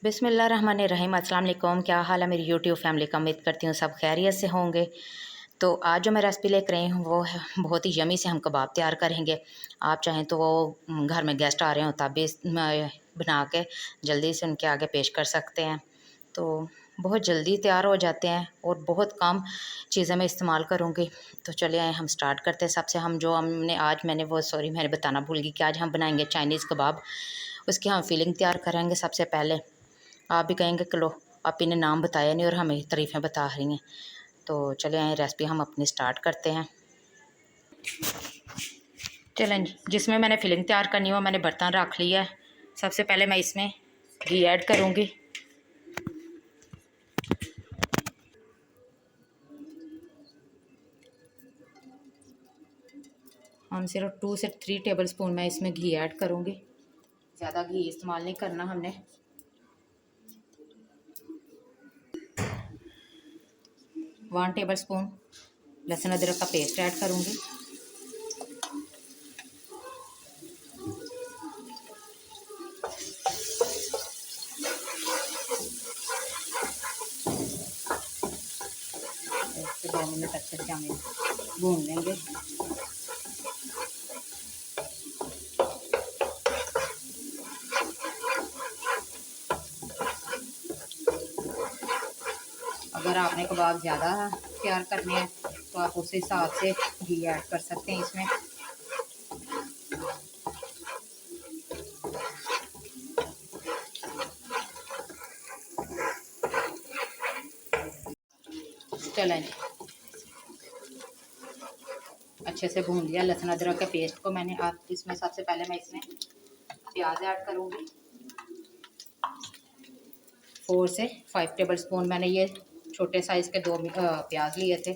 बिस्मिल्लाहिर्रहमानिर्रहीम। अस्सलाम वालेकुम। क्या हाल है मेरी यूट्यूब फैमिली का? उम्मीद करती हूँ सब खैरियत से होंगे। तो आज जो मैं रेसिपी लेकर आई हूँ वो है बहुत ही यमी से हम कबाब तैयार करेंगे। आप चाहें तो वो घर में गेस्ट आ रहे हो तब भी बना के जल्दी से उनके आगे पेश कर सकते हैं। तो बहुत जल्दी तैयार हो जाते हैं और बहुत कम चीज़ें मैं इस्तेमाल करूँगी। तो चलिए आए हम स्टार्ट करते हैं। सबसे मैंने बताना भूल गई कि आज हम बनाएंगे चाइनीज़ कबाब। उसकी हम फिलिंग तैयार करेंगे। सबसे पहले आप भी कहेंगे कि लो आप इन्हें नाम बताया नहीं और हमें तारीफ़ें बता रही हैं। तो चले आए रेसिपी हम अपनी स्टार्ट करते हैं। चलें जिसमें मैंने फिलिंग तैयार करनी हो मैंने बर्तन रख लिया है। सबसे पहले मैं इसमें घी ऐड करूँगी। हम सिर्फ 2 से 3 टेबल स्पून मैं इसमें घी ऐड करूँगी। ज़्यादा घी इस्तेमाल नहीं करना हमने। 1 टेबल स्पून लहसुन अदरक का पेस्ट ऐड करूँगी। इसको 2 मिनट अच्छे से हम भून लेंगे। अगर आपने कबाब ज़्यादा तैयार करने हैं तो आप उस हिसाब से घी ऐड कर सकते हैं इसमें। चलें जी, अच्छे से भून लिया लहसुन अदरक के पेस्ट को मैंने। आप इसमें सबसे पहले मैं इसमें प्याज ऐड करूँगी। 4 से 5 टेबल स्पून मैंने ये छोटे साइज़ के 2 प्याज लिए थे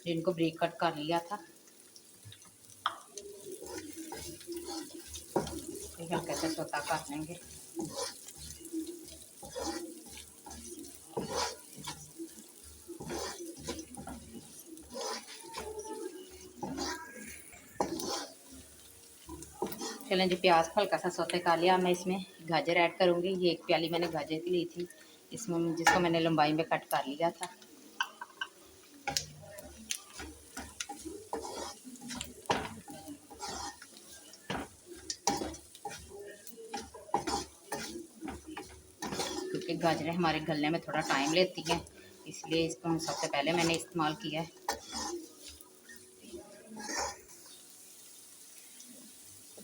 जिनको ब्रीक कट कर लिया था। हल्के से सौता कर लेंगे। चलें जी, प्याज को हल्का सा सौते कर लिया। मैं इसमें गाजर ऐड करूँगी। ये 1 प्याली मैंने गाजर की ली थी इसमें, जिसको मैंने लंबाई में कट कर लिया था। क्योंकि गाजरें हमारे गलने में थोड़ा टाइम लेती हैं इसलिए इसको हम सबसे पहले मैंने इस्तेमाल किया है।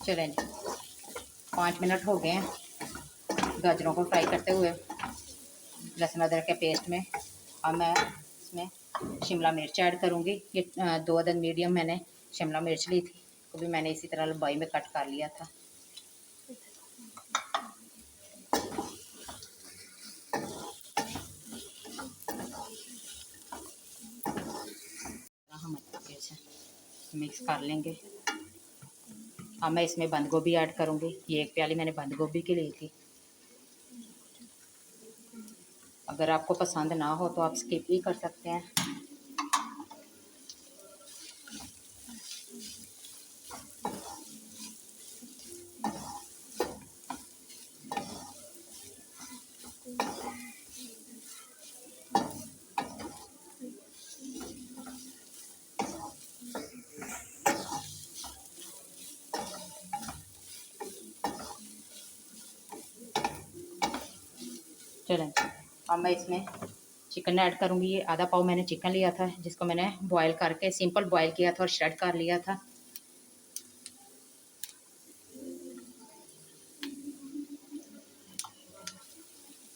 चलें जी, 5 मिनट हो गए हैं गाजरों को फ्राई करते हुए लहसुन अदरक के पेस्ट में। अब मैं इसमें शिमला मिर्च ऐड करूँगी। ये 2 अदद मीडियम मैंने शिमला मिर्च ली थी, वो भी मैंने इसी तरह लंबाई में कट कर लिया था। हम अच्छे से मिक्स कर लेंगे। अब मैं इसमें बंद गोभी ऐड करूँगी। ये 1 प्याली मैंने बंद गोभी की ली थी। अगर आपको पसंद ना हो तो आप स्किप भी कर सकते हैं। चलें, अब मैं इसमें चिकन ऐड करूँगी। ये आधा पाव मैंने चिकन लिया था जिसको मैंने बॉयल करके सिंपल बॉयल किया था और श्रेड कर लिया था।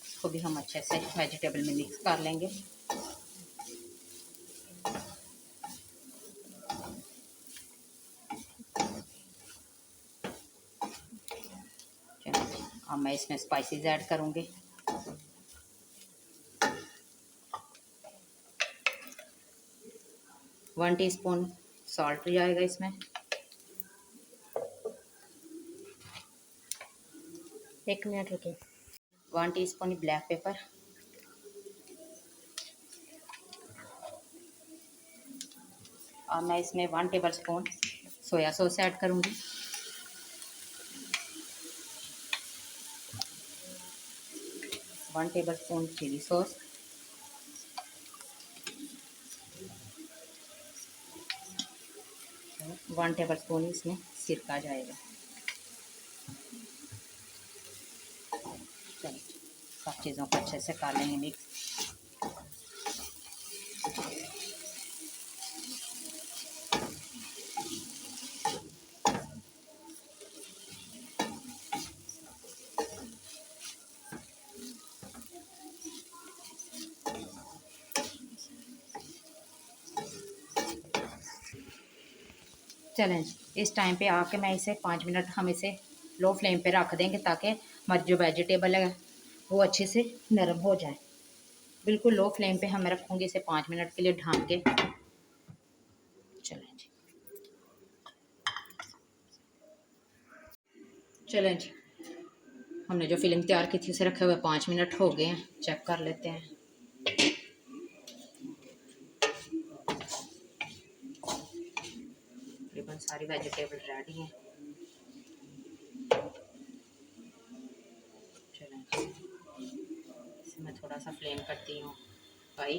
इसको भी हम अच्छे से वेजिटेबल में मिक्स कर लेंगे। अब मैं इसमें स्पाइसेस ऐड करूँगी। वन टीस्पून सॉल्ट जाएगा इसमें। 1 मिनट रुकिए। 1 टीस्पून ब्लैक पेपर। और मैं इसमें 1 tablespoon soya sauce add करूँगी। 1 tablespoon chilli sauce, 1 tablespoon इसमें सिरका जाएगा। चलिए सब चीज़ों को अच्छे से कर लेंगे मिक्स। चलें इस टाइम पे आके मैं इसे 5 मिनट हम इसे लो फ्लेम पे रख देंगे ताकि हमारी जो वेजिटेबल है वो अच्छे से नरम हो जाए। बिल्कुल लो फ्लेम पे हम रखूँगी इसे 5 मिनट के लिए ढक के। चलें जी, चलें जी, हमने जो फिलिंग तैयार की थी उसे रखे हुए 5 मिनट हो गए हैं। चेक कर लेते हैं। तकरीबन सारी वेजिटेबल रेडी हैं। चलें इसे मैं थोड़ा सा फ्लेम करती हूँ भाई,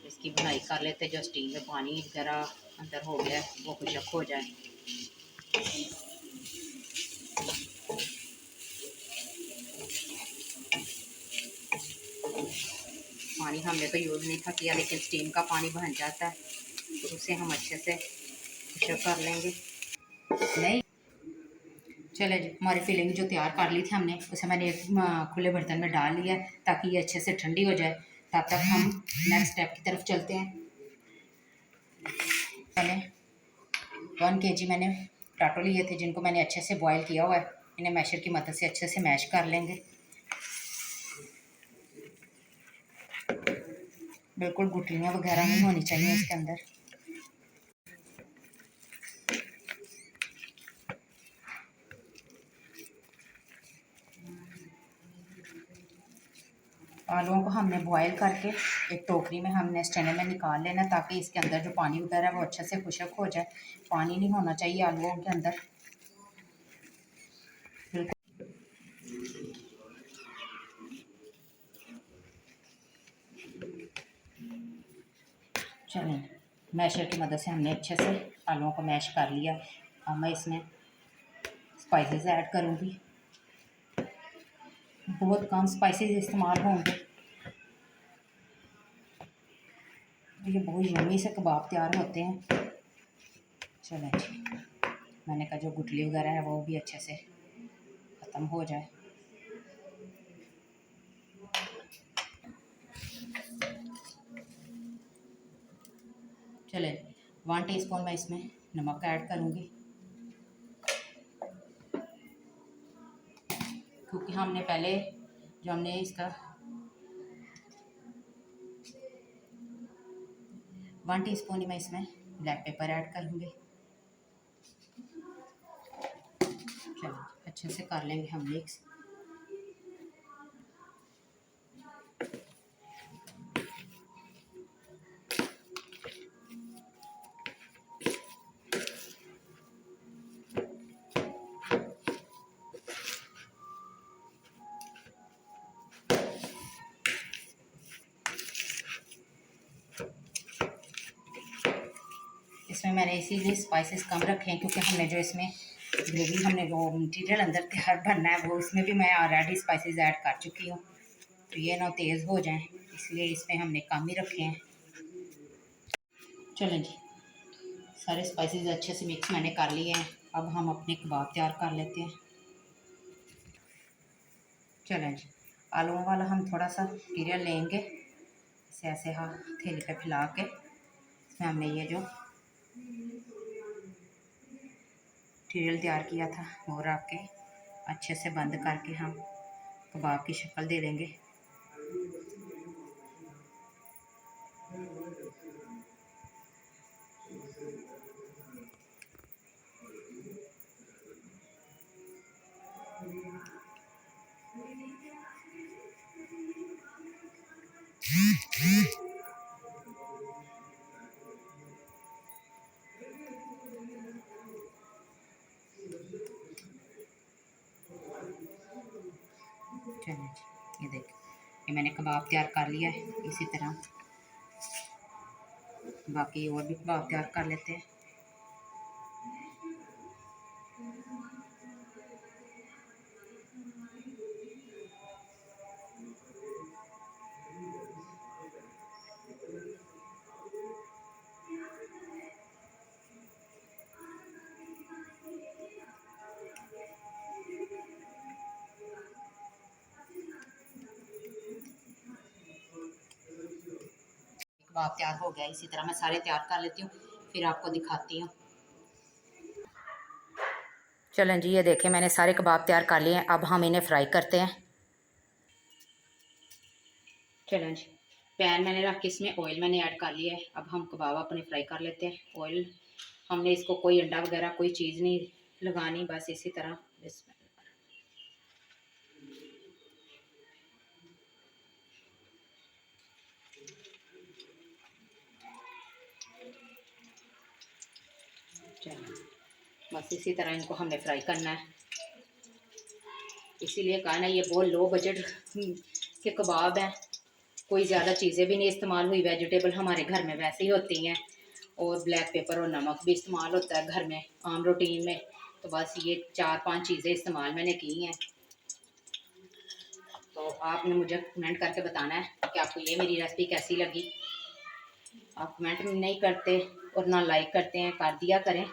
इसकी बुनाई कर लेते जो स्टीम में पानी ज़रा अंदर हो गया वो खुशक हो जाए। पानी हमने तो यूज़ नहीं था किया, लेकिन स्टीम का पानी बन जाता है तो उसे हम अच्छे से खुशक कर लेंगे। नहीं चले जी, हमारी फिलिंग जो तैयार कर ली थी हमने उसे मैंने एक खुले बर्तन में डाल लिया ताकि ये अच्छे से ठंडी हो जाए। तब तक हम नेक्स्ट स्टेप की तरफ चलते हैं। पहले 1 kg मैंने टमाटो लिए थे जिनको मैंने अच्छे से बॉईल किया हुआ है। इन्हें मैशर की मदद से अच्छे से मैश कर लेंगे। बिल्कुल गुठलियाँ वगैरह नहीं होनी चाहिए इसके अंदर। आलूओं को हमने बॉईल करके एक टोकरी में हमने स्ट्रेनर में निकाल लेना ताकि इसके अंदर जो पानी वगैरह है वो अच्छे से खुशक हो जाए। पानी नहीं होना चाहिए आलूओं के अंदर। चलें मैशर की मदद से हमने अच्छे से आलूओं को मैश कर लिया। अब मैं इसमें स्पाइसेस ऐड करूँगी। बहुत कम स्पाइसेस इस्तेमाल होंगे। ये बहुत यम्मी से कबाब तैयार होते हैं। चलें जी, मैंने कहा जो गुठली वगैरह है वो भी अच्छे से ख़त्म हो जाए। चलें 1 टीस्पून मैं इसमें नमक ऐड करूँगी क्योंकि हमने पहले जो हमने इसका 1 टीस्पून ही मैं इसमें ब्लैक पेपर ऐड करूँगी। चलिए अच्छे से कर लेंगे हम मिक्स। इसमें मैंने इसीलिए स्पाइसेस कम रखे हैं क्योंकि हमने जो इसमें ग्रेवी हमने जो मटीरियल अंदर तैयार बनना है वो इसमें भी मैं ऑलरेडी स्पाइसेस ऐड कर चुकी हूँ, तो ये ना तेज़ हो जाएं इसलिए इसमें हमने कम ही रखे हैं। चलें जी, सारे स्पाइसेस अच्छे से मिक्स मैंने कर लिए हैं। अब हम अपने कबाब तैयार कर लेते हैं। चलें जी, आलूओं वाला हम थोड़ा सा मटीरियल लेंगे, इसे ऐसे हथेली पे फैला के इसमें हमने ये जो मटीरियल तैयार किया था वो रख के अच्छे से बंद करके हम कबाब की शक्ल दे देंगे। चलिए जी, ये देखिए, ये मैंने कबाब तैयार कर लिया है। इसी तरह बाकी और भी कबाब तैयार कर लेते हैं। कबाब तैयार हो गया, इसी तरह मैं सारे तैयार कर लेती हूँ, फिर आपको दिखाती हूँ। चलें जी, ये देखें मैंने सारे कबाब तैयार कर लिए हैं। अब हम इन्हें फ्राई करते हैं। चलें जी, पैन मैंने रख के इसमें ऑयल मैंने ऐड कर लिया है। अब हम कबाब अपने फ्राई कर लेते हैं। ऑयल हमने इसको कोई अंडा वगैरह कोई चीज़ नहीं लगानी, बस इसी तरह इसमें बस इसी तरह इनको हमने फ्राई करना है। इसीलिए कहा ना, ये बहुत लो बजट के कबाब हैं। कोई ज़्यादा चीज़ें भी नहीं इस्तेमाल हुई, वेजिटेबल हमारे घर में वैसे ही होती हैं, और ब्लैक पेपर और नमक भी इस्तेमाल होता है घर में आम रूटीन में। तो बस ये 4-5 चीज़ें इस्तेमाल मैंने की हैं। तो आपने मुझे कमेंट करके बताना है कि आपको ये मेरी रेसिपी कैसी लगी। आप कमेंट नहीं करते और ना लाइक करते हैं, कर दिया करें।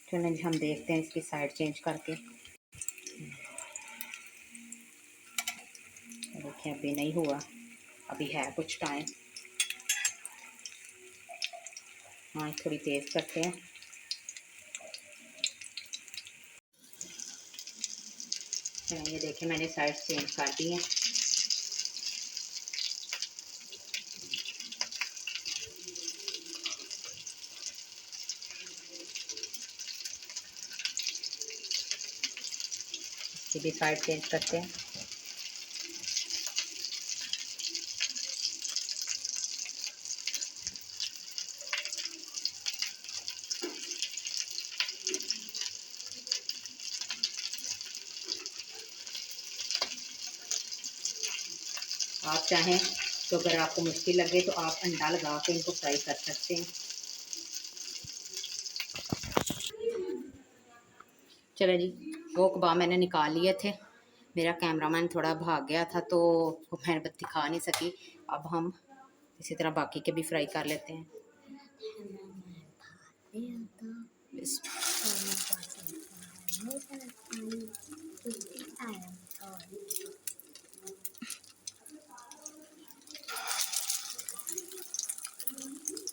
चलें हम देखते हैं इसकी साइड चेंज करके। देखिए अभी नहीं हुआ, अभी है कुछ टाइम। हाँ, थोड़ी तेज़ करते हैं। ये देखिए मैंने साइड चेंज कर दी हैं। ये भी साइड चेंज करते हैं। आप चाहें तो अगर आपको मुश्किल लगे तो आप अंडा लगा के इनको फ्राई कर सकते हैं। चलो जी, वो कबाब मैंने निकाल लिए थे। मेरा कैमरामैन थोड़ा भाग गया था तो मैं दिखा नहीं सकी। अब हम इसी तरह बाकी के भी फ्राई कर लेते हैं।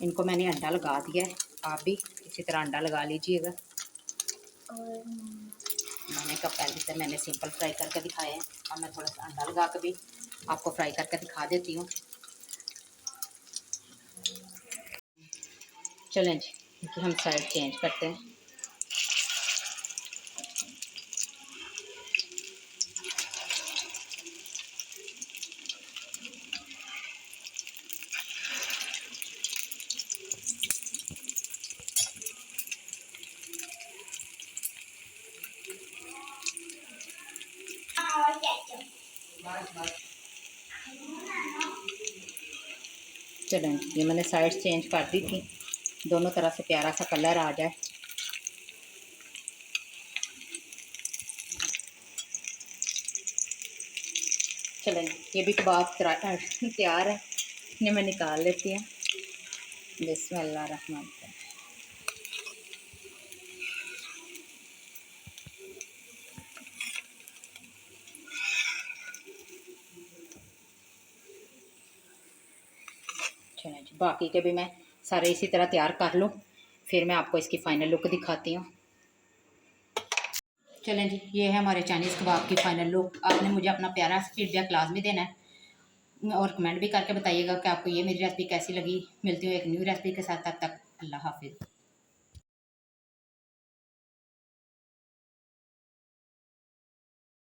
इनको मैंने अंडा लगा दिया है, आप भी इसी तरह अंडा लगा लीजिएगा। मैंने कब पहले से मैंने सिंपल फ्राई करके दिखाया है, अब मैं थोड़ा सा अंडा लगा के भी आपको फ्राई करके दिखा देती हूँ। चलें जी, क्योंकि हम साइड चेंज करते हैं। चलें, ये मैंने साइड चेंज कर दी थी, दोनों तरह से प्यारा सा कलर आ जाए। चलें, ये भी कबाब तैयार है, इन्हें मैं निकाल लेती हूँ। बिस्मिल्लाहिर्रहमानिर्रहीम। चलें जी, बाकी के भी मैं सारे इसी तरह तैयार कर लूँ, फिर मैं आपको इसकी फ़ाइनल लुक दिखाती हूँ। चलें जी, ये है हमारे चाइनीज़ कबाब की फ़ाइनल लुक। आपने मुझे अपना प्यारा फीडबैक लाजमी देना है और कमेंट भी करके बताइएगा कि आपको ये मेरी रेसिपी कैसी लगी। मिलती हूँ एक न्यू रेसिपी के साथ, तब तक अल्लाह हाफिज़।